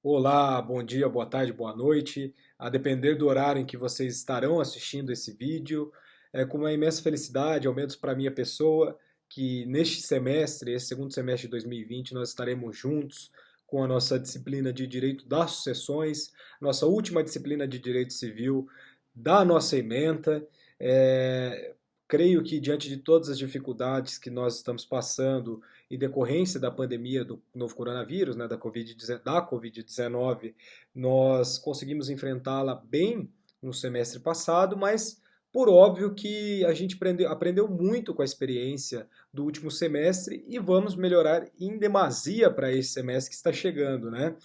Olá, bom dia, boa tarde, boa noite. A depender do horário em que vocês estarão assistindo esse vídeo, é com uma imensa felicidade, ao menos para a minha pessoa, que neste semestre, esse segundo semestre de 2020, nós estaremos juntos com a nossa disciplina de Direito das Sucessões, nossa última disciplina de Direito Civil da nossa ementa. É, Creio que diante de todas as dificuldades que nós estamos passando em decorrência da pandemia do novo coronavírus, né, da Covid-19, nós conseguimos enfrentá-la bem no semestre passado, mas por óbvio que a gente aprendeu muito com a experiência do último semestre e vamos melhorar em demasia para esse semestre que está chegando, né?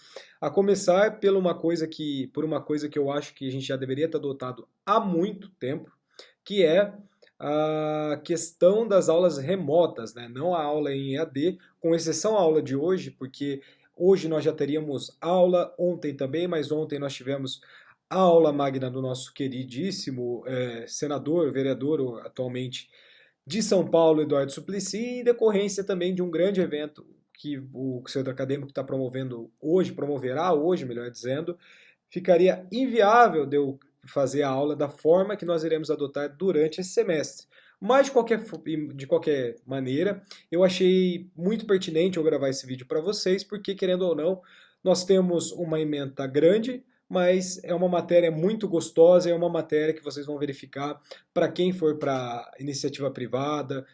A começar por uma coisa que eu acho que a gente já deveria ter adotado há muito tempo, que é a questão das aulas remotas, né? Não a aula em EAD, com exceção à aula de hoje, porque hoje nós já teríamos aula, ontem também, mas ontem nós tivemos a aula magna do nosso queridíssimo senador, vereador atualmente de São Paulo, Eduardo Suplicy, em decorrência também de um grande evento que o centro acadêmico está promovendo hoje, promoverá hoje, melhor dizendo, ficaria inviável de eu fazer a aula da forma que nós iremos adotar durante esse semestre. Mas, de qualquer maneira, eu achei muito pertinente eu gravar esse vídeo para vocês, porque, querendo ou não, nós temos uma ementa grande, mas é uma matéria muito gostosa, é uma matéria que vocês vão verificar para quem for para iniciativa privada,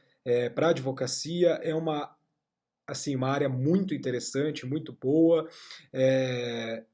para advocacia, é uma área muito interessante, muito boa. É,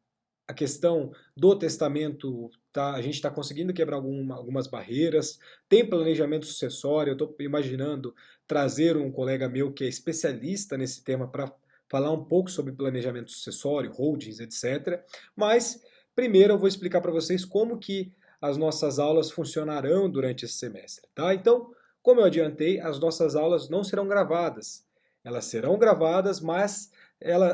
a questão do testamento, tá, a gente está conseguindo quebrar algumas barreiras, tem planejamento sucessório, eu estou imaginando trazer um colega meu que é especialista nesse tema para falar um pouco sobre planejamento sucessório, holdings, etc. Mas, primeiro eu vou explicar para vocês como que as nossas aulas funcionarão durante esse semestre, tá? Então, como eu adiantei, as nossas aulas não serão gravadas. Elas serão gravadas, mas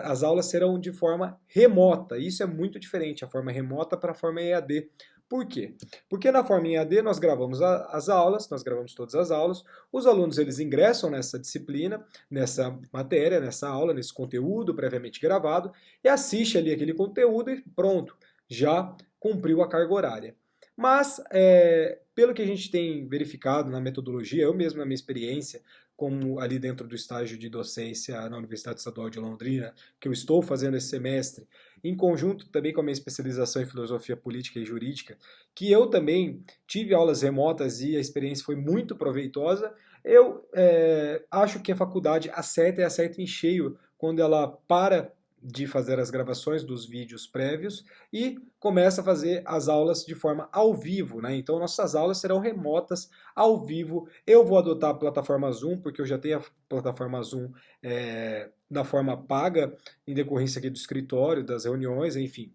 as aulas serão de forma remota. Isso é muito diferente, a forma remota para a forma EAD. Por quê? Porque na forma EAD nós gravamos as aulas, nós gravamos todas as aulas, os alunos eles ingressam nessa disciplina, nessa matéria, nessa aula, nesse conteúdo previamente gravado, e assiste ali aquele conteúdo e pronto, já cumpriu a carga horária. Mas, pelo que a gente tem verificado na metodologia, eu mesmo na minha experiência, como ali dentro do estágio de docência na Universidade Estadual de Londrina, que eu estou fazendo esse semestre, em conjunto também com a minha especialização em filosofia política e jurídica, que eu também tive aulas remotas e a experiência foi muito proveitosa, eu acho que a faculdade acerta e acerta em cheio quando ela para de fazer as gravações dos vídeos prévios e começa a fazer as aulas de forma ao vivo, né? Então nossas aulas serão remotas, ao vivo. Eu vou adotar a plataforma Zoom, porque eu já tenho a plataforma Zoom da forma paga, em decorrência aqui do escritório, das reuniões, enfim.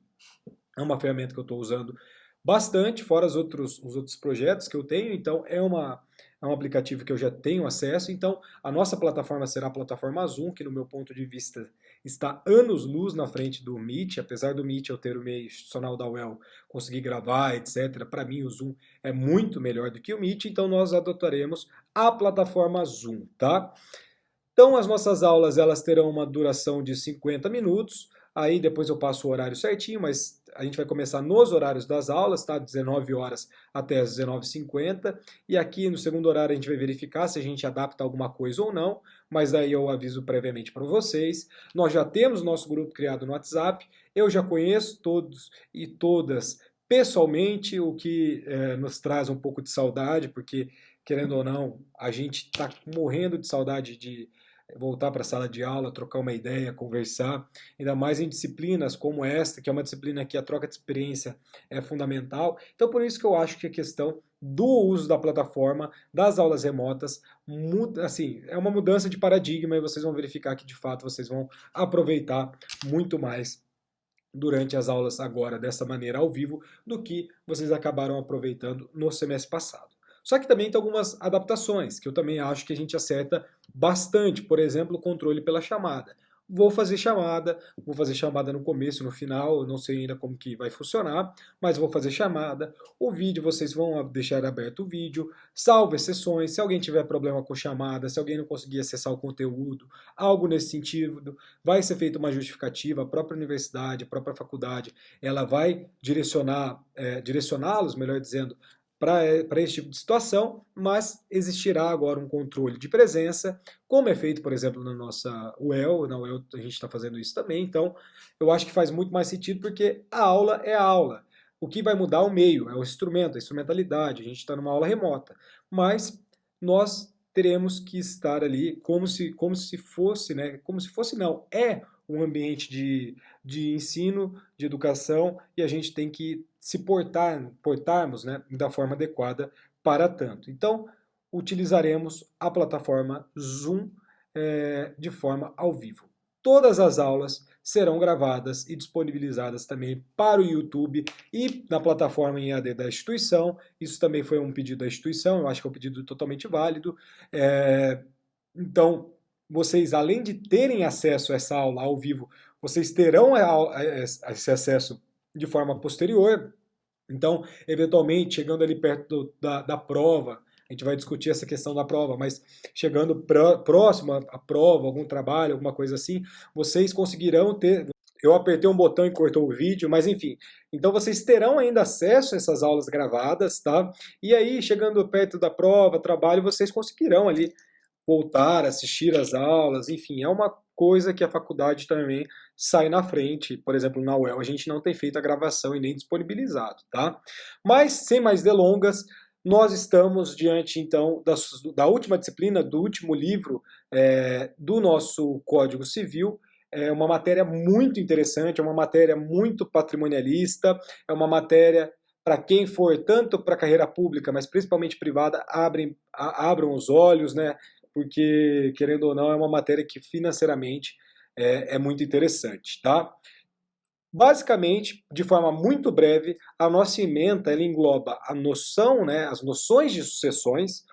É uma ferramenta que eu estou usando bastante, fora os outros projetos que eu tenho, então é um aplicativo que eu já tenho acesso, então a nossa plataforma será a plataforma Zoom, que no meu ponto de vista está anos-luz na frente do Meet, apesar do Meet eu ter o meio institucional da UEL, conseguir gravar, etc. Para mim o Zoom é muito melhor do que o Meet, então nós adotaremos a plataforma Zoom, tá? Então as nossas aulas elas terão uma duração de 50 minutos, aí depois eu passo o horário certinho, mas a gente vai começar nos horários das aulas, tá? 19 horas até as 19h50, e aqui no segundo horário a gente vai verificar se a gente adapta alguma coisa ou não, mas aí eu aviso previamente para vocês. Nós já temos o nosso grupo criado no WhatsApp, eu já conheço todos e todas pessoalmente, o que nos traz um pouco de saudade, porque querendo ou não, a gente está morrendo de saudade de voltar para a sala de aula, trocar uma ideia, conversar, ainda mais em disciplinas como esta, que é uma disciplina que a troca de experiência é fundamental. Então, por isso que eu acho que a questão do uso da plataforma, das aulas remotas, muda, assim, é uma mudança de paradigma e vocês vão verificar que, de fato, vocês vão aproveitar muito mais durante as aulas agora dessa maneira ao vivo do que vocês acabaram aproveitando no semestre passado. Só que também tem algumas adaptações que eu também acho que a gente acerta bastante, por exemplo, o controle pela chamada. vou fazer chamada no começo, no final, eu não sei ainda como que vai funcionar, mas vou fazer chamada. O vídeo, vocês vão deixar aberto o vídeo, salve as sessões, se alguém tiver problema com chamada, se alguém não conseguir acessar o conteúdo, algo nesse sentido, vai ser feita uma justificativa, a própria universidade, a própria faculdade, ela vai direcioná-los, melhor dizendo, para esse tipo de situação, mas existirá agora um controle de presença, como é feito, por exemplo, na nossa UEL, na UEL a gente está fazendo isso também, então eu acho que faz muito mais sentido porque a aula é a aula. O que vai mudar é o meio, é o instrumento, a instrumentalidade, a gente está numa aula remota, mas nós teremos que estar ali como se fosse, né, como se fosse não, é um ambiente de ensino, de educação, e a gente tem que se portarmos, né, da forma adequada para tanto. Então, utilizaremos a plataforma Zoom de forma ao vivo. Todas as aulas serão gravadas e disponibilizadas também para o YouTube e na plataforma em EAD da instituição. Isso também foi um pedido da instituição, eu acho que é um pedido totalmente válido. Então, vocês, além de terem acesso a essa aula ao vivo, vocês terão esse acesso de forma posterior. Então, eventualmente, chegando ali perto da prova, a gente vai discutir essa questão da prova, mas chegando próximo à prova, algum trabalho, alguma coisa assim, vocês conseguirão ter. Eu apertei um botão e cortou o vídeo, mas enfim. Então vocês terão ainda acesso a essas aulas gravadas, tá? E aí, chegando perto da prova, trabalho, vocês conseguirão ali voltar, assistir às aulas, enfim, é uma coisa que a faculdade também sai na frente. Por exemplo, na UEL a gente não tem feito a gravação e nem disponibilizado, tá? Mas, sem mais delongas, nós estamos diante, então, da última disciplina, do último livro do nosso Código Civil. É uma matéria muito interessante, é uma matéria muito patrimonialista, é uma matéria para quem for tanto para a carreira pública, mas principalmente privada, abram os olhos, né? Porque, querendo ou não, é uma matéria que financeiramente é muito interessante, tá? Basicamente, de forma muito breve, a nossa ementa ela engloba a noção, né, as noções de sucessões,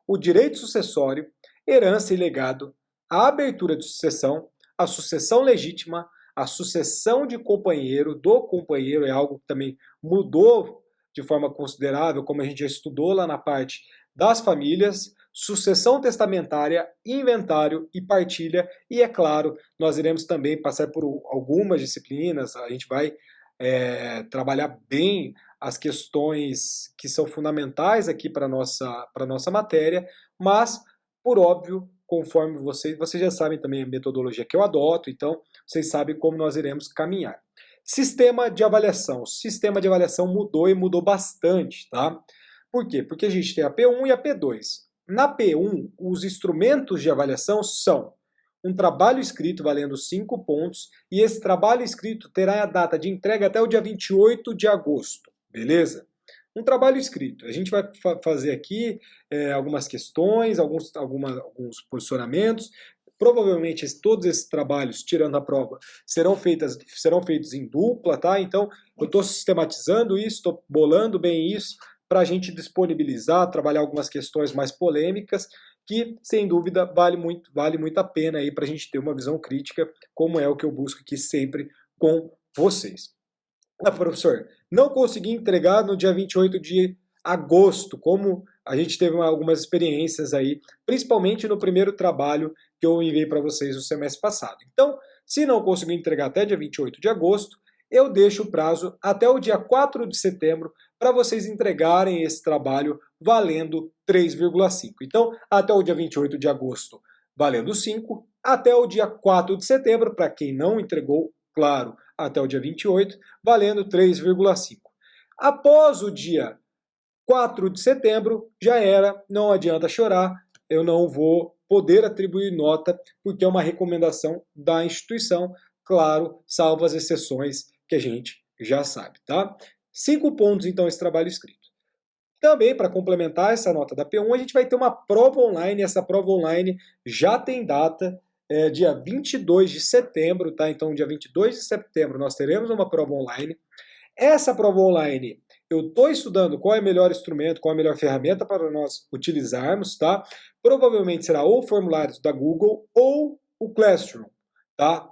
o direito sucessório, herança e legado, a abertura de sucessão, a sucessão legítima, a sucessão de companheiro, do companheiro é algo que também mudou de forma considerável, como a gente já estudou lá na parte das famílias, sucessão testamentária, inventário e partilha, e é claro, nós iremos também passar por algumas disciplinas, a gente vai trabalhar bem as questões que são fundamentais aqui para a nossa matéria, mas, por óbvio, conforme vocês já sabem também a metodologia que eu adoto, então vocês sabem como nós iremos caminhar. Sistema de avaliação. O sistema de avaliação mudou e mudou bastante, tá? Por quê? Porque a gente tem a P1 e a P2. Na P1, os instrumentos de avaliação são um trabalho escrito valendo 5 pontos, e esse trabalho escrito terá a data de entrega até o dia 28 de agosto, beleza? Um trabalho escrito. A gente vai fazer aqui algumas questões, alguns posicionamentos. Provavelmente todos esses trabalhos, tirando a prova, serão feitos em dupla, tá? Então, eu estou sistematizando isso, estou bolando bem isso, para a gente disponibilizar, trabalhar algumas questões mais polêmicas, que, sem dúvida, vale muito a pena para a gente ter uma visão crítica, como é o que eu busco aqui sempre com vocês. Professor, não consegui entregar no dia 28 de agosto, como a gente teve algumas experiências aí, principalmente no primeiro trabalho que eu enviei para vocês no semestre passado. Então, se não conseguir entregar até dia 28 de agosto, eu deixo o prazo até o dia 4 de setembro para vocês entregarem esse trabalho valendo 3,5. Então, até o dia 28 de agosto, valendo 5, até o dia 4 de setembro, para quem não entregou, claro, até o dia 28, valendo 3,5. Após o dia 4 de setembro, já era, não adianta chorar, eu não vou poder atribuir nota, porque é uma recomendação da instituição, claro, salvo as exceções que a gente já sabe, tá? 5 pontos, então, esse trabalho escrito. Também, para complementar essa nota da P1, a gente vai ter uma prova online, essa prova online já tem data, dia 22 de setembro, tá? Então, dia 22 de setembro, nós teremos uma prova online. Essa prova online, eu estou estudando qual é o melhor instrumento, qual é a melhor ferramenta para nós utilizarmos, tá? Provavelmente será ou formulários da Google ou o Classroom, tá?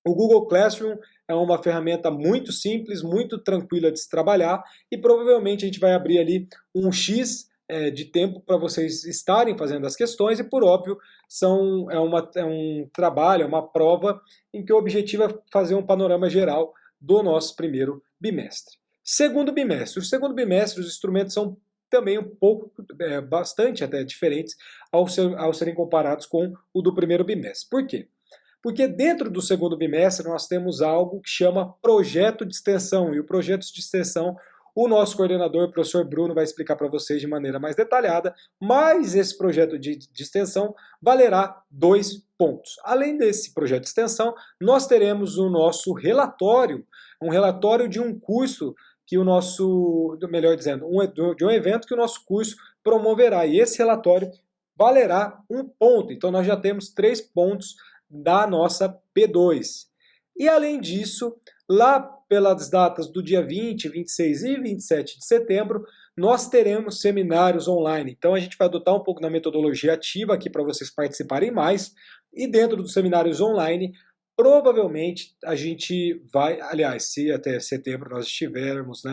O Google Classroom é uma ferramenta muito simples, muito tranquila de se trabalhar e provavelmente a gente vai abrir ali um X de tempo para vocês estarem fazendo as questões e, por óbvio, é um trabalho, é uma prova em que o objetivo é fazer um panorama geral do nosso primeiro bimestre. Segundo bimestre. O segundo bimestre, os instrumentos são também um pouco, bastante até diferentes ao serem comparados com o do primeiro bimestre. Por quê? Porque dentro do segundo bimestre nós temos algo que chama projeto de extensão, e o projeto de extensão o nosso coordenador, o professor Bruno, vai explicar para vocês de maneira mais detalhada, mas esse projeto de extensão valerá 2 pontos. Além desse projeto de extensão, nós teremos o nosso relatório, um relatório de um curso que o nosso, melhor dizendo, de um evento que o nosso curso promoverá, e esse relatório valerá 1 ponto, então nós já temos 3 pontos da nossa P2. E além disso, lá pelas datas do dia 20, 26 e 27 de setembro, nós teremos seminários online. Então a gente vai adotar um pouco da metodologia ativa aqui para vocês participarem mais. E dentro dos seminários online, provavelmente a gente vai, aliás, se até setembro nós estivermos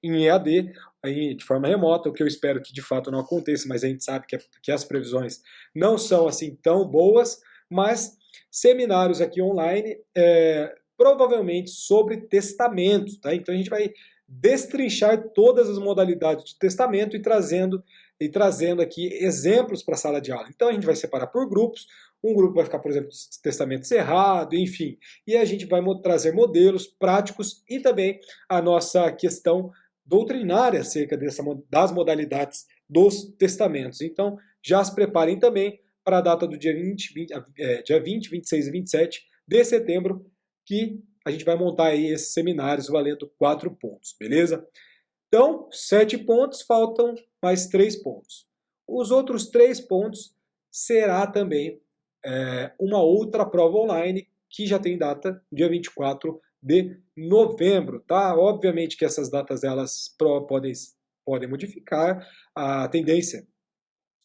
em EAD, aí, de forma remota, o que eu espero que de fato não aconteça, mas a gente sabe que as previsões não são assim tão boas, mas seminários aqui online, provavelmente sobre testamento, tá? Então a gente vai destrinchar todas as modalidades de testamento e trazendo aqui exemplos para a sala de aula. Então a gente vai separar por grupos, um grupo vai ficar, por exemplo, testamento cerrado, enfim, e a gente vai trazer modelos práticos e também a nossa questão doutrinária acerca das modalidades dos testamentos. Então já se preparem também para a data do dia 20, 26 e 27 de setembro, que a gente vai montar aí esses seminários valendo 4 pontos, beleza? Então, 7 pontos, faltam mais 3 pontos. Os outros 3 pontos será também uma outra prova online que já tem data, dia 24 de novembro, tá? Obviamente que essas datas elas podem modificar, a tendência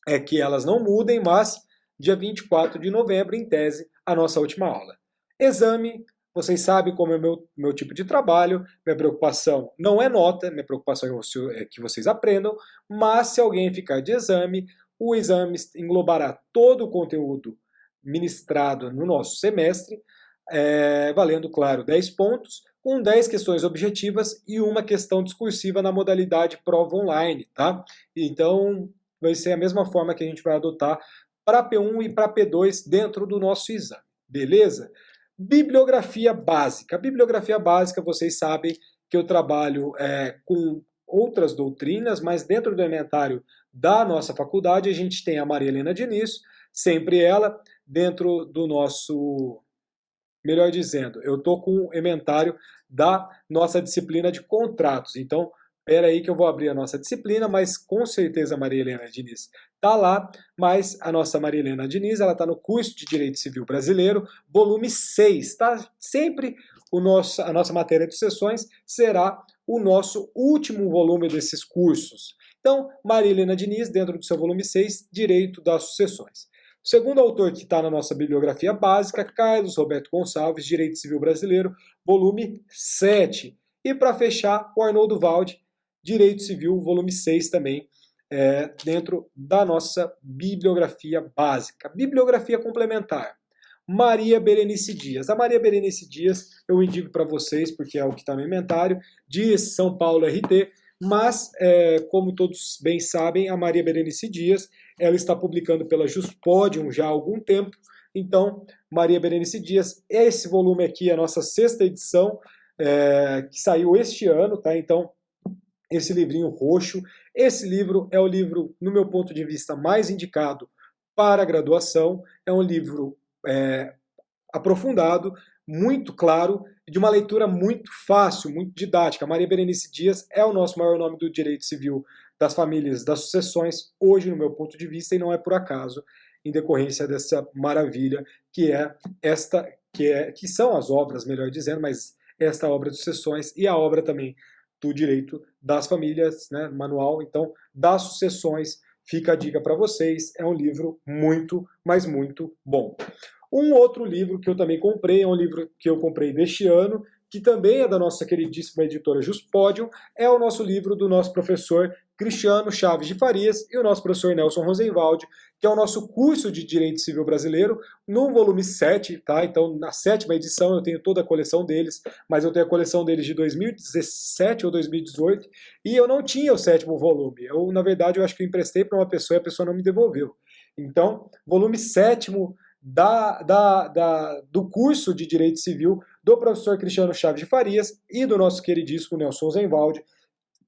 é que elas não mudem, mas dia 24 de novembro, em tese, a nossa última aula. Exame, vocês sabem como é o meu tipo de trabalho, minha preocupação não é nota, minha preocupação é que vocês aprendam, mas se alguém ficar de exame, o exame englobará todo o conteúdo ministrado no nosso semestre, valendo, claro, 10 pontos, com 10 questões objetivas e uma questão discursiva na modalidade prova online, tá? Então, vai ser a mesma forma que a gente vai adotar para P1 e para P2 dentro do nosso exame, beleza? Bibliografia básica. A bibliografia básica, vocês sabem que eu trabalho com outras doutrinas, mas dentro do elementário da nossa faculdade a gente tem a Maria Helena Diniz, sempre ela, dentro do nosso, melhor dizendo, eu estou com o elementário da nossa disciplina de contratos, então espera aí que eu vou abrir a nossa disciplina, mas com certeza a Maria Helena Diniz está lá, mas a nossa Maria Helena Diniz, ela está no curso de Direito Civil Brasileiro, volume 6, tá? Sempre a nossa matéria de sucessões será o nosso último volume desses cursos. Então, Maria Helena Diniz, dentro do seu volume 6, Direito das Sucessões. O segundo autor que está na nossa bibliografia básica, Carlos Roberto Gonçalves, Direito Civil Brasileiro, volume 7. E para fechar, o Arnoldo Valde, Direito Civil, volume 6 também, dentro da nossa bibliografia básica. Bibliografia complementar. Maria Berenice Dias. A Maria Berenice Dias eu indico para vocês, porque é o que está no inventário, de São Paulo RT, mas, como todos bem sabem, a Maria Berenice Dias, ela está publicando pela Juspodium já há algum tempo. Então, Maria Berenice Dias, esse volume aqui é a nossa 6ª edição, que saiu este ano, tá? Então, esse livrinho roxo, esse livro é o livro, no meu ponto de vista, mais indicado para a graduação. É um livro aprofundado, muito claro, de uma leitura muito fácil, muito didática. Maria Berenice Dias é o nosso maior nome do direito civil das famílias, das sucessões, hoje, no meu ponto de vista, e não é por acaso, em decorrência dessa maravilha que são as obras, melhor dizendo, mas esta obra de sucessões e a obra também do direito das famílias, né, manual, então, das sucessões, fica a dica para vocês, é um livro muito, mas muito bom. Um outro livro que eu também comprei, é um livro que eu comprei deste ano, que também é da nossa queridíssima editora Juspodium, é o nosso livro do nosso professor Cristiano Chaves de Farias e o nosso professor Nelson Rosenwald, que é o nosso curso de Direito Civil Brasileiro, no volume 7, tá? Então, na 7ª edição, eu tenho toda a coleção deles, mas eu tenho a coleção deles de 2017 ou 2018, e eu não tinha o 7º volume. Na verdade, eu acho que eu emprestei para uma pessoa e a pessoa não me devolveu. Então, volume 7º do curso de Direito Civil do professor Cristiano Chaves de Farias e do nosso queridíssimo Nelson Rosenwald,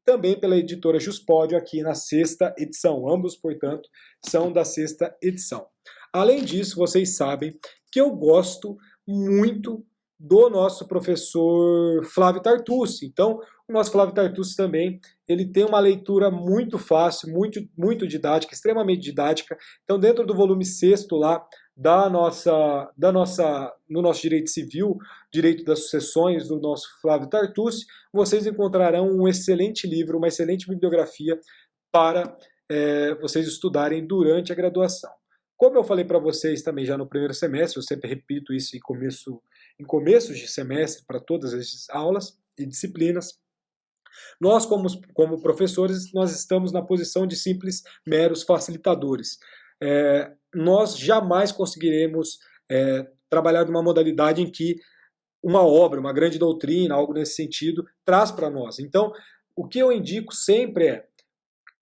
também pela editora Juspodium, aqui na 6ª edição. Ambos, portanto, são da 6ª edição. Além disso, vocês sabem que eu gosto muito do nosso professor Flávio Tartucci. Então, o nosso Flávio Tartucci também, ele tem uma leitura muito fácil, muito didática, extremamente didática. Então, dentro do volume 6º lá, no nosso direito civil, direito das sucessões do nosso Flávio Tartucci, vocês encontrarão um excelente livro, uma excelente bibliografia para vocês estudarem durante a graduação. Como eu falei para vocês também já no primeiro semestre, eu sempre repito isso em começos de semestre para todas as aulas e disciplinas, nós como professores, nós estamos na posição de simples meros facilitadores. Nós jamais conseguiremos trabalhar numa modalidade em que uma obra, uma grande doutrina, algo nesse sentido, traz para nós. Então, o que eu indico sempre é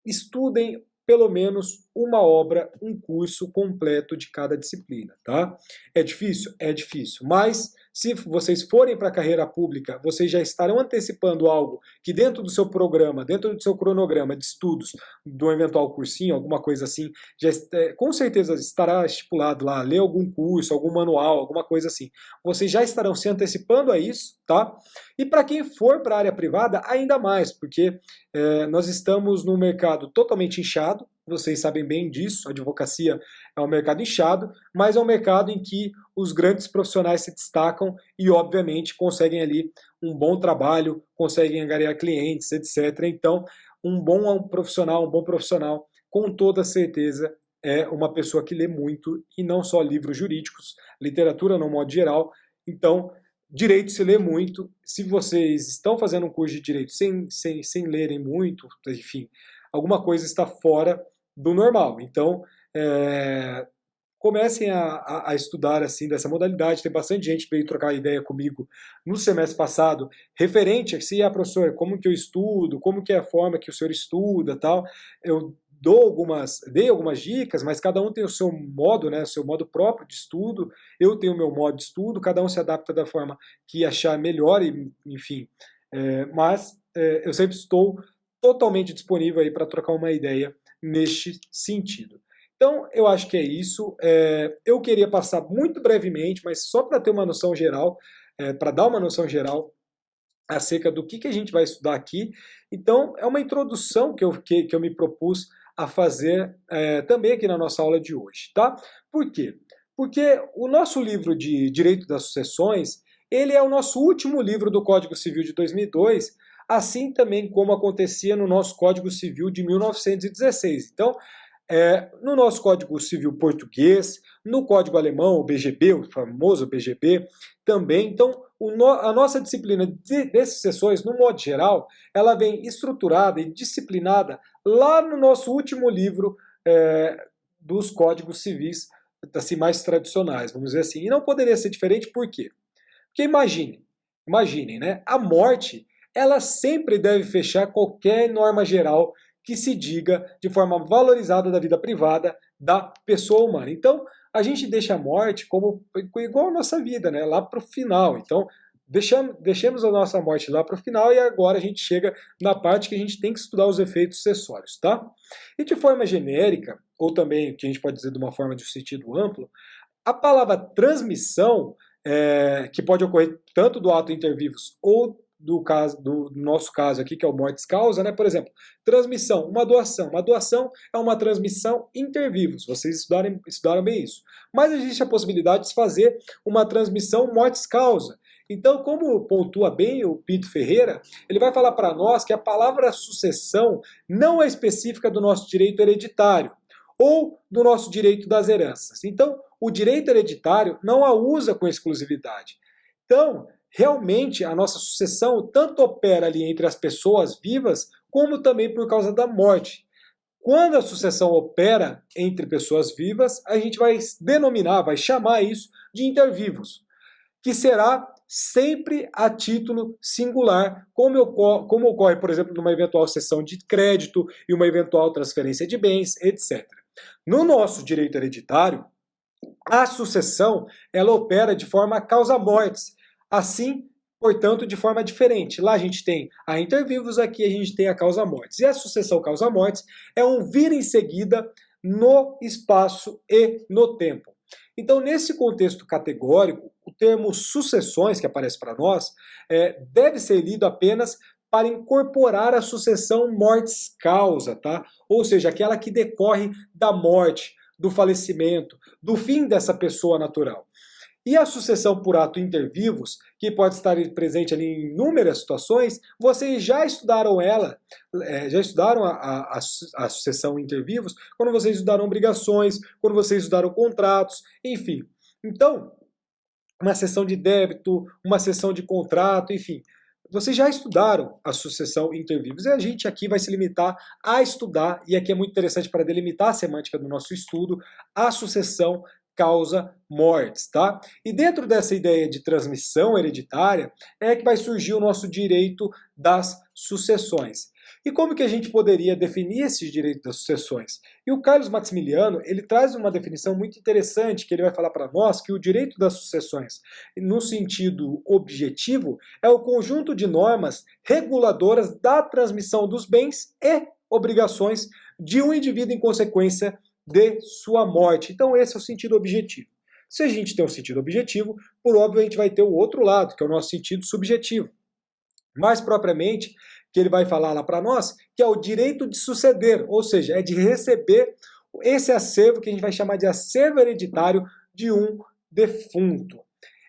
estudem pelo menos uma obra, um curso completo de cada disciplina, tá? É difícil? É difícil, mas se vocês forem para a carreira pública, vocês já estarão antecipando algo que dentro do seu programa, dentro do seu cronograma de estudos, do eventual cursinho, alguma coisa assim, já com certeza estará estipulado lá, ler algum curso, algum manual, alguma coisa assim. Vocês já estarão se antecipando a isso, tá? E para quem for para a área privada, ainda mais, porque nós estamos num mercado totalmente inchado, vocês sabem bem disso, a advocacia é um mercado inchado, mas é um mercado em que os grandes profissionais se destacam e, obviamente, conseguem ali um bom trabalho, conseguem angariar clientes, etc. Então, um bom profissional, com toda certeza, é uma pessoa que lê muito, e não só livros jurídicos, literatura no modo geral. Então, direito se lê muito. Se vocês estão fazendo um curso de direito sem lerem muito, enfim, alguma coisa está fora do normal. Então, comecem a estudar assim dessa modalidade. Tem bastante gente que veio trocar ideia comigo no semestre passado, referente a se, professor, como que eu estudo, como que é a forma que o senhor estuda, tal. Eu dei algumas dicas, mas cada um tem o seu modo, né, o seu modo próprio de estudo. Eu tenho o meu modo de estudo, cada um se adapta da forma que achar melhor, enfim. Mas eu sempre estou totalmente disponível aí para trocar uma ideia neste sentido. Então, eu acho que é isso. Eu queria passar muito brevemente, mas só para ter uma noção geral, para dar uma noção geral acerca do que a gente vai estudar aqui. Então, é uma introdução que eu me propus a fazer também aqui na nossa aula de hoje, tá? Por quê? Porque o nosso livro de Direito das Sucessões, ele é o nosso último livro do Código Civil de 2002, assim também como acontecia no nosso Código Civil de 1916. Então, no nosso Código Civil português, no Código Alemão, o BGB, o famoso BGB, também. Então, a nossa disciplina de sucessões, no modo geral, ela vem estruturada e disciplinada lá no nosso último livro dos Códigos Civis, assim, mais tradicionais, vamos dizer assim. E não poderia ser diferente, por quê? Porque imaginem, né? A morte, ela sempre deve fechar qualquer norma geral que se diga de forma valorizada da vida privada da pessoa humana. Então, a gente deixa a morte como igual a nossa vida, né? Lá para o final. Então, deixemos a nossa morte lá para o final e agora a gente chega na parte que a gente tem que estudar os efeitos sucessórios, tá? E de forma genérica, ou também, que a gente pode dizer de uma forma de sentido amplo, a palavra transmissão, que pode ocorrer tanto do ato inter vivos ou do nosso caso aqui, que é o mortis causa, né? Por exemplo, transmissão, uma doação. Uma doação é uma transmissão inter vivos. Vocês estudaram bem isso. Mas existe a possibilidade de fazer uma transmissão mortis causa. Então, como pontua bem o Pito Ferreira, ele vai falar para nós que a palavra sucessão não é específica do nosso direito hereditário. ou do nosso direito das heranças. Então, o direito hereditário não a usa com exclusividade. Então, realmente, a nossa sucessão tanto opera ali entre as pessoas vivas, como também por causa da morte. Quando a sucessão opera entre pessoas vivas, a gente vai denominar, vai chamar isso de intervivos, que será sempre a título singular, como ocorre, por exemplo, numa eventual cessão de crédito e uma eventual transferência de bens, etc. No nosso direito hereditário, a sucessão ela opera de forma causa-mortis, assim, portanto, de forma diferente. Lá a gente tem a intervivos, aqui a gente tem a causa-mortis. E a sucessão causa-mortis é um vir em seguida no espaço e no tempo. Então, nesse contexto categórico, o termo sucessões, que aparece para nós, deve ser lido apenas para incorporar a sucessão mortis causa, tá? Ou seja, aquela que decorre da morte, do falecimento, do fim dessa pessoa natural. E a sucessão por ato intervivos, que pode estar presente ali em inúmeras situações, vocês já estudaram ela, já estudaram a sucessão intervivos, quando vocês estudaram obrigações, quando vocês estudaram contratos, enfim. Então, uma cessão de débito, uma cessão de contrato, enfim. Vocês já estudaram a sucessão intervivos e a gente aqui vai se limitar a estudar, e aqui é muito interessante para delimitar a semântica do nosso estudo, a sucessão causa-mortis, tá? E dentro dessa ideia de transmissão hereditária é que vai surgir o nosso direito das sucessões. E como que a gente poderia definir esse direito das sucessões? E o Carlos Maximiliano, ele traz uma definição muito interessante, que ele vai falar para nós que o direito das sucessões, no sentido objetivo, é o conjunto de normas reguladoras da transmissão dos bens e obrigações de um indivíduo em consequência de sua morte. Então esse é o sentido objetivo. Se a gente tem o sentido objetivo, por óbvio a gente vai ter o outro lado, que é o nosso sentido subjetivo. Mais propriamente, que ele vai falar lá para nós, que é o direito de suceder, ou seja, é de receber esse acervo que a gente vai chamar de acervo hereditário de um defunto.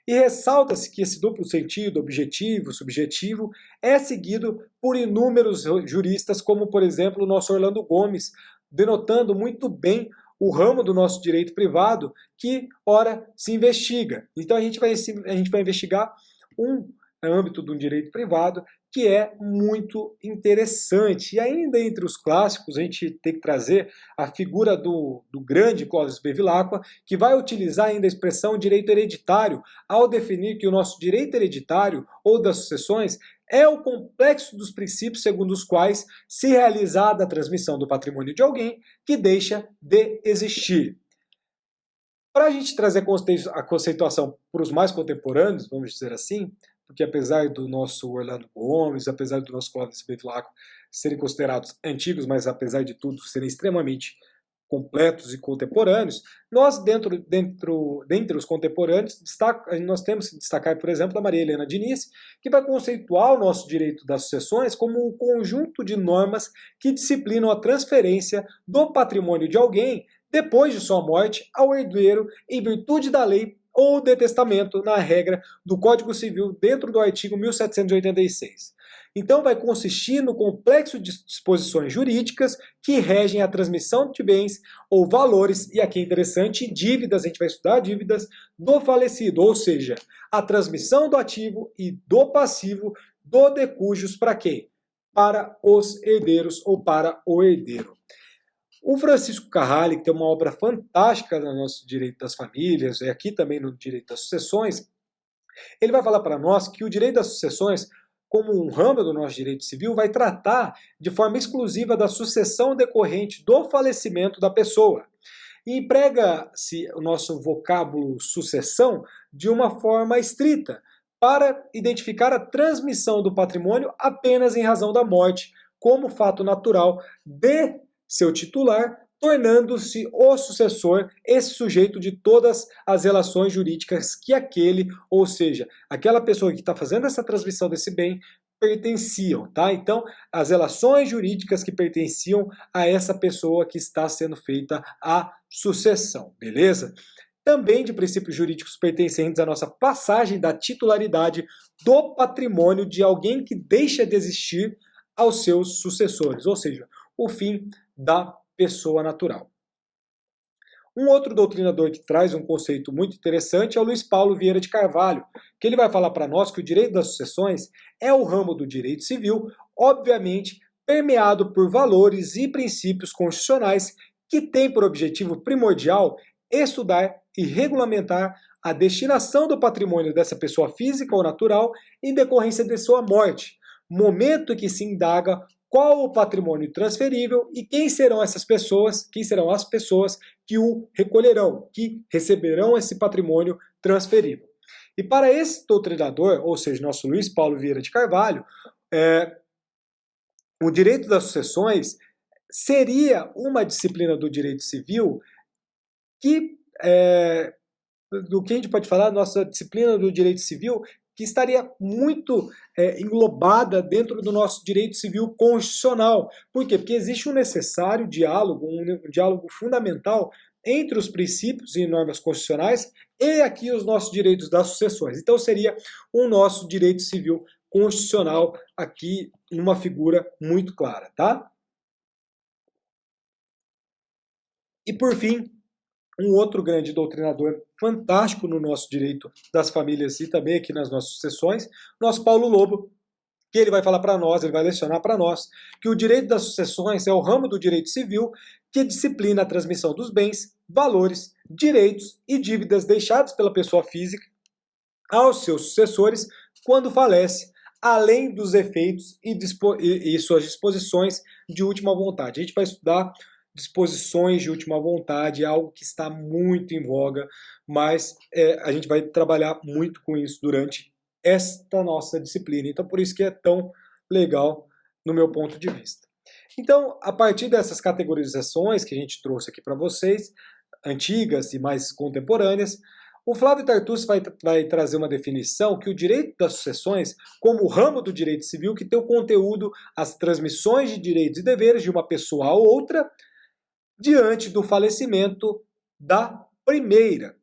E ressalta-se que esse duplo sentido, objetivo, subjetivo, é seguido por inúmeros juristas, como por exemplo o nosso Orlando Gomes, denotando muito bem o ramo do nosso direito privado que, ora, se investiga. Então a gente vai investigar um âmbito de um direito privado que é muito interessante. E ainda entre os clássicos, a gente tem que trazer a figura do grande Clóvis Bevilacqua, que vai utilizar ainda a expressão direito hereditário ao definir que o nosso direito hereditário ou das sucessões é o complexo dos princípios segundo os quais se realizada a transmissão do patrimônio de alguém que deixa de existir. Para a gente trazer a conceituação para os mais contemporâneos, vamos dizer assim, porque apesar do nosso Orlando Gomes, apesar do nosso Clóvis Bevilacqua serem considerados antigos, mas apesar de tudo serem extremamente completos e contemporâneos, nós, dentre os contemporâneos, nós temos que destacar, por exemplo, a Maria Helena Diniz, que vai conceituar o nosso direito das sucessões como um conjunto de normas que disciplinam a transferência do patrimônio de alguém depois de sua morte ao herdeiro em virtude da lei ou de testamento na regra do Código Civil dentro do artigo 1786. Então vai consistir no complexo de disposições jurídicas que regem a transmissão de bens ou valores, e aqui é interessante, dívidas, a gente vai estudar dívidas do falecido, ou seja, a transmissão do ativo e do passivo do de cujos para quem? Para os herdeiros ou para o herdeiro. O Francisco Carrali, que tem uma obra fantástica no nosso direito das famílias, e aqui também no direito das sucessões, ele vai falar para nós que o direito das sucessões, como um ramo do nosso direito civil, vai tratar de forma exclusiva da sucessão decorrente do falecimento da pessoa. E emprega-se o nosso vocábulo sucessão de uma forma estrita, para identificar a transmissão do patrimônio apenas em razão da morte, como fato natural de seu titular, tornando-se o sucessor esse sujeito de todas as relações jurídicas que aquele, ou seja, aquela pessoa que está fazendo essa transmissão desse bem, pertenciam, tá? Então, as relações jurídicas que pertenciam a essa pessoa que está sendo feita a sucessão, beleza? Também de princípios jurídicos pertencentes à nossa passagem da titularidade do patrimônio de alguém que deixa de existir aos seus sucessores, ou seja, o fim da pessoa natural. Um outro doutrinador que traz um conceito muito interessante é o Luiz Paulo Vieira de Carvalho, que ele vai falar para nós que o direito das sucessões é o ramo do direito civil, obviamente permeado por valores e princípios constitucionais que tem por objetivo primordial estudar e regulamentar a destinação do patrimônio dessa pessoa física ou natural em decorrência de sua morte, momento que se indaga qual o patrimônio transferível e quem serão essas pessoas, quem serão as pessoas que o recolherão, que receberão esse patrimônio transferível. E para esse doutrinador, ou seja, nosso Luiz Paulo Vieira de Carvalho, o direito das sucessões seria uma disciplina do direito civil que, do que a gente pode falar, nossa disciplina do direito civil, que estaria muito englobada dentro do nosso direito civil constitucional. Por quê? Porque existe um necessário diálogo, um diálogo fundamental entre os princípios e normas constitucionais e aqui os nossos direitos das sucessões. Então seria o nosso direito civil constitucional aqui numa figura muito clara, tá? E por fim, um outro grande doutrinador fantástico no nosso direito das famílias e também aqui nas nossas sucessões, nosso Paulo Lobo, que ele vai falar para nós, ele vai lecionar para nós, que o direito das sucessões é o ramo do direito civil que disciplina a transmissão dos bens, valores, direitos e dívidas deixados pela pessoa física aos seus sucessores quando falece, além dos efeitos e suas disposições de última vontade. A gente vai estudar disposições de última vontade, é algo que está muito em voga, mas a gente vai trabalhar muito com isso durante esta nossa disciplina. Então, por isso que é tão legal no meu ponto de vista. Então, a partir dessas categorizações que a gente trouxe aqui para vocês, antigas e mais contemporâneas, o Flávio Tartucci vai trazer uma definição que o direito das sucessões, como o ramo do direito civil, que tem o conteúdo, as transmissões de direitos e deveres de uma pessoa a outra, diante do falecimento da primeira,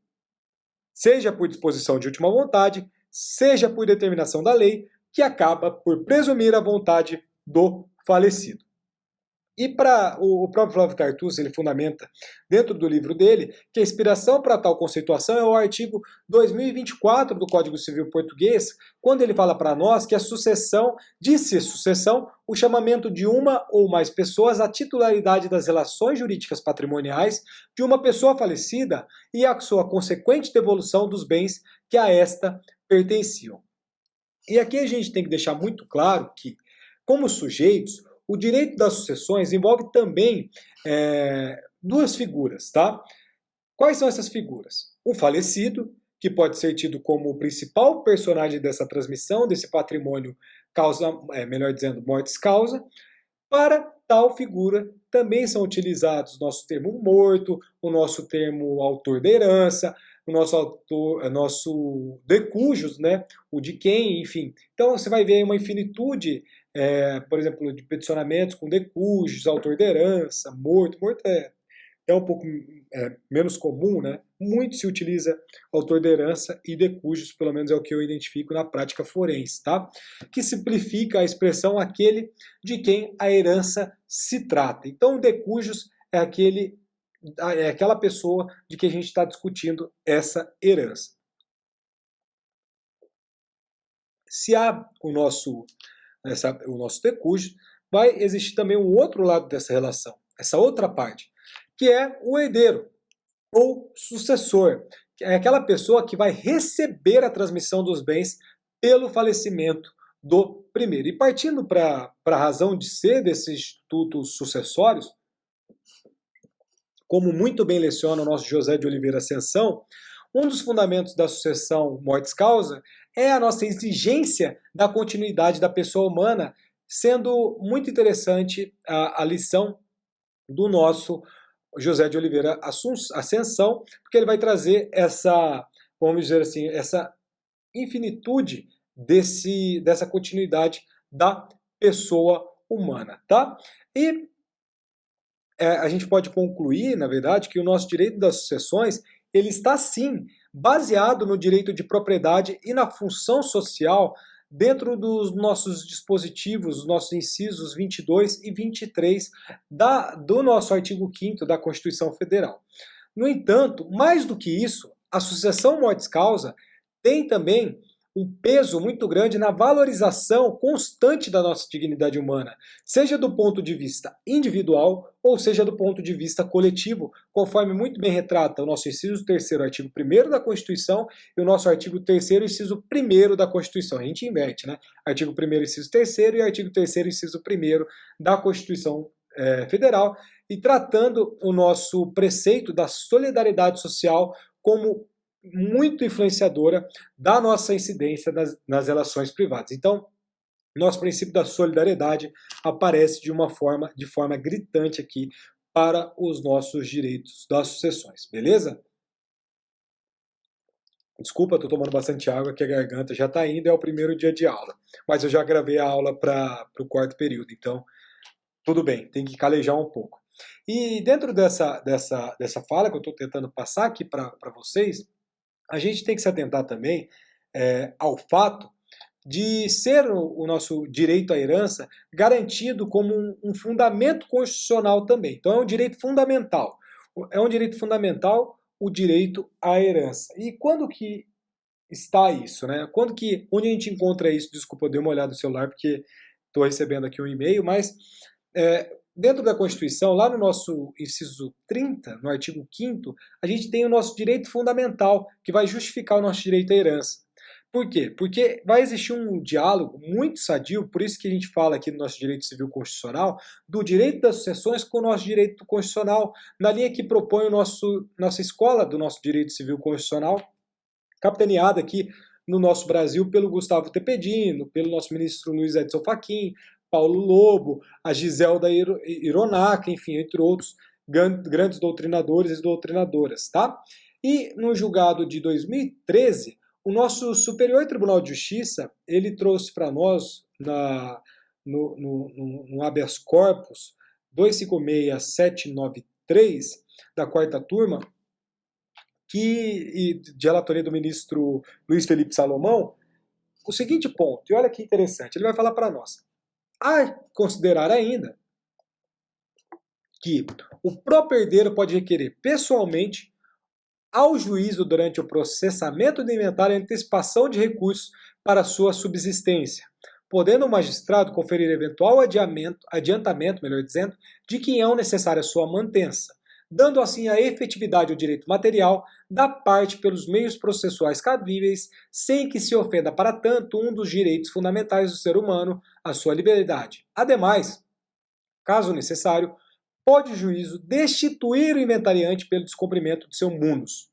seja por disposição de última vontade, seja por determinação da lei, que acaba por presumir a vontade do falecido. E para o próprio Flávio Tartucci, ele fundamenta dentro do livro dele que a inspiração para tal conceituação é o artigo 2024 do Código Civil Português, quando ele fala para nós que a sucessão, disse sucessão, o chamamento de uma ou mais pessoas à titularidade das relações jurídicas patrimoniais de uma pessoa falecida e a sua consequente devolução dos bens que a esta pertenciam. E aqui a gente tem que deixar muito claro que, como sujeitos, o direito das sucessões envolve também duas figuras, tá? Quais são essas figuras? O falecido, que pode ser tido como o principal personagem dessa transmissão, desse patrimônio causa, melhor dizendo, mortis causa. Para tal figura também são utilizados o nosso termo morto, o nosso termo autor da herança, o nosso de cujos, né? O de quem, enfim. Então você vai ver uma infinitude, por exemplo, de peticionamentos com de cujos, autor da herança, morto. Morto é um pouco menos comum, né? Muito se utiliza autor da herança e de cujos, pelo menos é o que eu identifico na prática forense, tá? Que simplifica a expressão aquele de quem a herança se trata. Então, de cujos é aquela pessoa de que a gente está discutindo essa herança. Se há o nosso de cujos, vai existir também um outro lado dessa relação, essa outra parte, que é o herdeiro ou sucessor, que é aquela pessoa que vai receber a transmissão dos bens pelo falecimento do primeiro. E partindo para a razão de ser desses institutos sucessórios, como muito bem leciona o nosso José de Oliveira Ascensão, um dos fundamentos da sucessão mortis causa é a nossa exigência da continuidade da pessoa humana, sendo muito interessante a lição do nosso José de Oliveira Ascensão, porque ele vai trazer essa, vamos dizer assim, essa infinitude dessa continuidade da pessoa humana, tá? E a gente pode concluir, na verdade, que o nosso direito das sucessões, ele está sim baseado no direito de propriedade e na função social dentro dos nossos dispositivos, os nossos incisos 22 e 23 do nosso artigo 5º da Constituição Federal. No entanto, mais do que isso, a sucessão mortis-causa tem também um peso muito grande na valorização constante da nossa dignidade humana, seja do ponto de vista individual ou seja do ponto de vista coletivo, conforme muito bem retrata o nosso inciso 3º, artigo 1º da Constituição e o nosso artigo 3º, inciso 1º da Constituição. A gente inverte, né? Artigo 1º, inciso 3º e artigo 3º, inciso 1º da Constituição Federal, e tratando o nosso preceito da solidariedade social como muito influenciadora da nossa incidência nas relações privadas. Então, nosso princípio da solidariedade aparece de forma gritante aqui para os nossos direitos das sucessões, beleza? Desculpa, estou tomando bastante água, que a garganta já está indo, é o primeiro dia de aula. Mas eu já gravei a aula para o 4º período, então tudo bem, tem que calejar um pouco. E dentro dessa fala que eu estou tentando passar aqui para vocês, a gente tem que se atentar também ao fato de ser o nosso direito à herança garantido como um fundamento constitucional também. Então é um direito fundamental. É um direito fundamental o direito à herança. E quando que está isso, né? Onde a gente encontra isso? Desculpa, eu dei uma olhada no celular porque estou recebendo aqui um e-mail, mas dentro da Constituição, lá no nosso inciso 30, no artigo 5º, a gente tem o nosso direito fundamental, que vai justificar o nosso direito à herança. Por quê? Porque vai existir um diálogo muito sadio, por isso que a gente fala aqui do nosso direito civil constitucional, do direito das sucessões com o nosso direito constitucional, na linha que propõe nossa escola do nosso direito civil constitucional, capitaneada aqui no nosso Brasil pelo Gustavo Tepedino, pelo nosso ministro Luiz Edson Fachin, Paulo Lobo, a Giselda Hironaca, enfim, entre outros grandes doutrinadores e doutrinadoras, tá? E no julgado de 2013, o nosso Superior Tribunal de Justiça, ele trouxe para nós, no habeas corpus 256793, da 4ª turma, de relatoria do ministro Luiz Felipe Salomão, o seguinte ponto, e olha que interessante, ele vai falar para nós. A considerar ainda que o próprio herdeiro pode requerer pessoalmente ao juízo durante o processamento do inventário a antecipação de recursos para sua subsistência, podendo o magistrado conferir eventual adiantamento, melhor dizendo, de quinhão necessário à sua mantença, dando assim a efetividade ao direito material da parte pelos meios processuais cabíveis, sem que se ofenda para tanto um dos direitos fundamentais do ser humano, a sua liberdade. Ademais, caso necessário, pode o juízo destituir o inventariante pelo descumprimento de seu munus.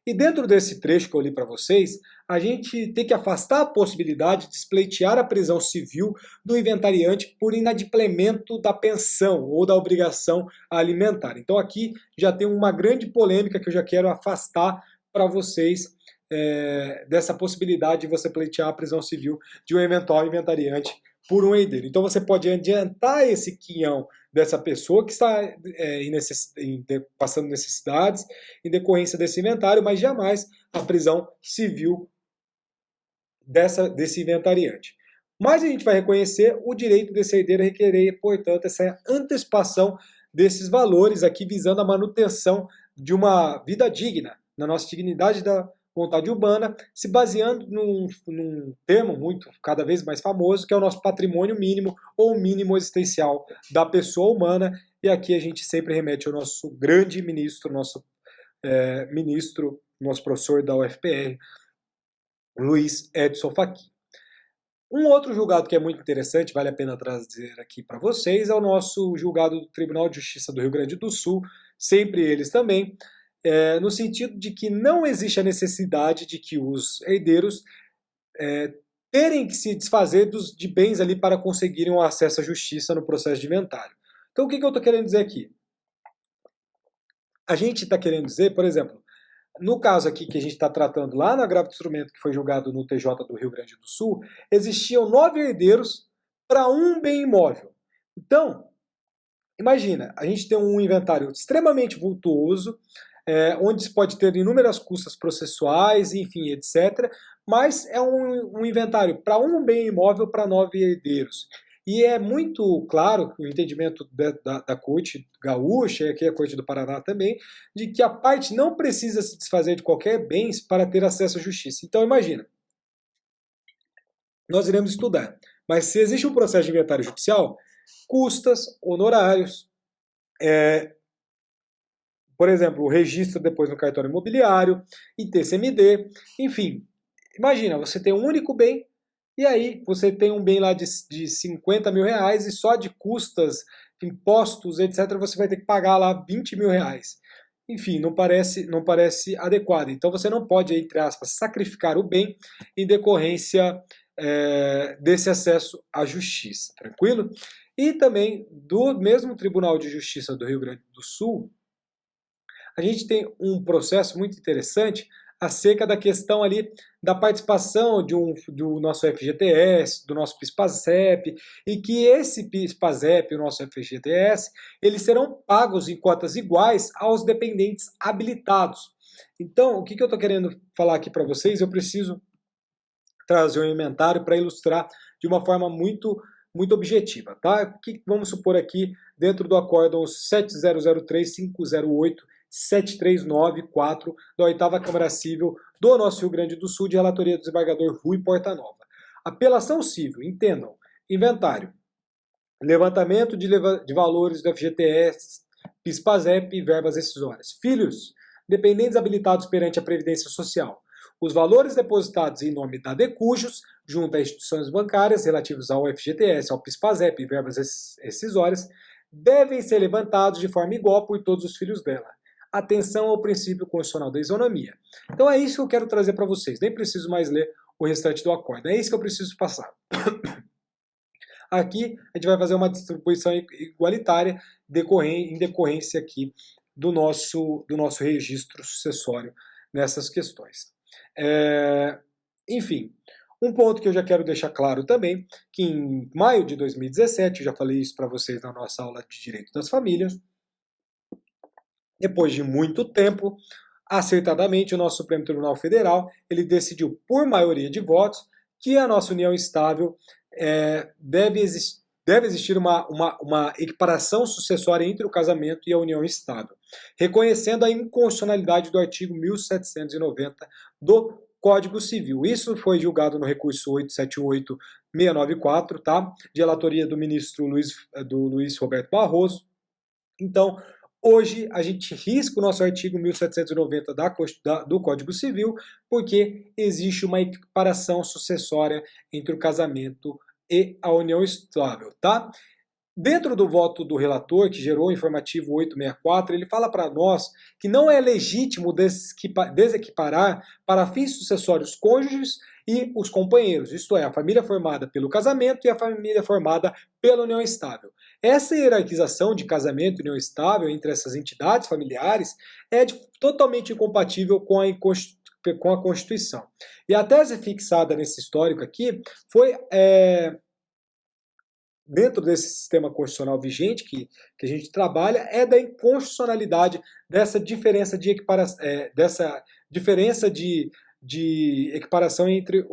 E dentro desse trecho que eu li para vocês, a gente tem que afastar a possibilidade de espleitear a prisão civil do inventariante por inadimplemento da pensão ou da obrigação alimentar. Então aqui já tem uma grande polêmica que eu já quero afastar para vocês dessa possibilidade de você pleitear a prisão civil de um eventual inventariante por um herdeiro. Então você pode adiantar esse quinhão dessa pessoa que está passando necessidades em decorrência desse inventário, mas jamais a prisão civil desse inventariante. Mas a gente vai reconhecer o direito desse herdeiro a requerer, portanto, essa antecipação desses valores aqui visando a manutenção de uma vida digna, na nossa dignidade da vontade urbana, se baseando num termo cada vez mais famoso, que é o nosso patrimônio mínimo ou mínimo existencial da pessoa humana, e aqui a gente sempre remete ao nosso grande ministro, nosso professor da UFPR, Luiz Edson Fachin. Um outro julgado que é muito interessante, vale a pena trazer aqui para vocês, é o nosso julgado do Tribunal de Justiça do Rio Grande do Sul, sempre eles também, no sentido de que não existe a necessidade de que os herdeiros terem que se desfazer de bens ali para conseguirem um acesso à justiça no processo de inventário. Então o que eu estou querendo dizer aqui? A gente está querendo dizer, por exemplo, no caso aqui que a gente está tratando lá no agravo de instrumento que foi julgado no TJ do Rio Grande do Sul, existiam 9 herdeiros para um bem imóvel. Então, imagina, a gente tem um inventário extremamente vultuoso, onde se pode ter inúmeras custas processuais, enfim, etc. Mas é um inventário para um bem imóvel para 9 herdeiros. E é muito claro o entendimento da corte gaúcha, e aqui a corte do Paraná também, de que a parte não precisa se desfazer de qualquer bens para ter acesso à justiça. Então imagina, nós iremos estudar, mas se existe um processo de inventário judicial, custas, honorários, por exemplo, o registro depois no cartório imobiliário, ITCMD, enfim. Imagina, você tem um único bem, e aí você tem um bem lá de 50 mil reais e só de custas, impostos, etc., você vai ter que pagar lá 20 mil reais. Enfim, não parece adequado. Então você não pode, entre aspas, sacrificar o bem em decorrência desse acesso à justiça, tranquilo? E também do mesmo Tribunal de Justiça do Rio Grande do Sul, a gente tem um processo muito interessante acerca da questão ali da participação do nosso FGTS, do nosso PIS/PASEP, e que esse PIS/PASEP e o nosso FGTS, eles serão pagos em cotas iguais aos dependentes habilitados. Então, o que eu estou querendo falar aqui para vocês? Eu preciso trazer um inventário para ilustrar de uma forma muito objetiva, tá? Vamos supor aqui, dentro do acórdão 7003-508-739-4 da 8ª Câmara Civil do nosso Rio Grande do Sul, de relatoria do desembargador Rui Portanova. Apelação civil, entendam, inventário, levantamento de valores do FGTS, PIS/PASEP e verbas rescisórias. Filhos, dependentes habilitados perante a Previdência Social. Os valores depositados em nome da Decujos, junto a instituições bancárias relativos ao FGTS, ao PIS/PASEP e verbas rescisórias, devem ser levantados de forma igual por todos os filhos dela. Atenção ao princípio constitucional da isonomia. Então é isso que eu quero trazer para vocês. Nem preciso mais ler o restante do acordo. É isso que eu preciso passar. Aqui a gente vai fazer uma distribuição igualitária em decorrência aqui do nosso registro sucessório nessas questões. Enfim, um ponto que eu já quero deixar claro também, que em maio de 2017, eu já falei isso para vocês na nossa aula de Direito das Famílias, depois de muito tempo, acertadamente o nosso Supremo Tribunal Federal, ele decidiu por maioria de votos que a nossa união estável deve existir uma equiparação sucessória entre o casamento e a união estável, reconhecendo a inconstitucionalidade do artigo 1790 do Código Civil. Isso foi julgado no recurso 878-694, tá? De relatoria do ministro Luiz Roberto Barroso. Então, hoje a gente risca o nosso artigo 1790 do Código Civil, porque existe uma equiparação sucessória entre o casamento e a união estável, tá? Dentro do voto do relator, que gerou o informativo 864, ele fala para nós que não é legítimo desequiparar para fins sucessórios cônjuges e os companheiros, isto é, a família formada pelo casamento e a família formada pela união estável. Essa hierarquização de casamento e união estável entre essas entidades familiares é totalmente incompatível com a Constituição. E a tese fixada nesse histórico aqui foi dentro desse sistema constitucional vigente que a gente trabalha, é da inconstitucionalidade dessa diferença de equiparação entre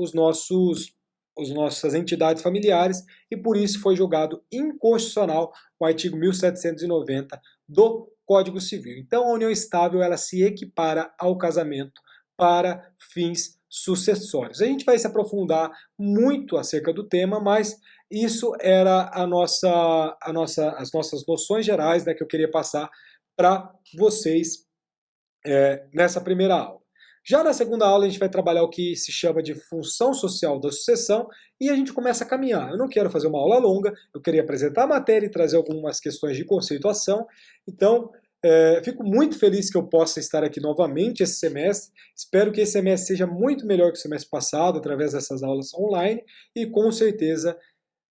nossas entidades familiares, e por isso foi julgado inconstitucional o artigo 1790 do Código Civil. Então a união estável ela se equipara ao casamento para fins sucessórios. A gente vai se aprofundar muito acerca do tema, mas isso era as nossas noções gerais, né, que eu queria passar para vocês nessa primeira aula. Já na segunda aula a gente vai trabalhar o que se chama de função social da sucessão e a gente começa a caminhar. Eu não quero fazer uma aula longa, eu queria apresentar a matéria e trazer algumas questões de conceituação. Então, fico muito feliz que eu possa estar aqui novamente esse semestre. Espero que esse semestre seja muito melhor que o semestre passado, através dessas aulas online, e com certeza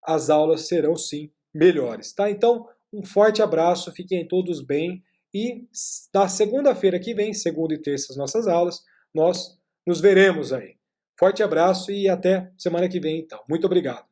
as aulas serão sim melhores, tá? Então, um forte abraço, fiquem todos bem, e na segunda-feira que vem, segunda e terça, as nossas aulas, nós nos veremos aí. Forte abraço e até semana que vem, então. Muito obrigado.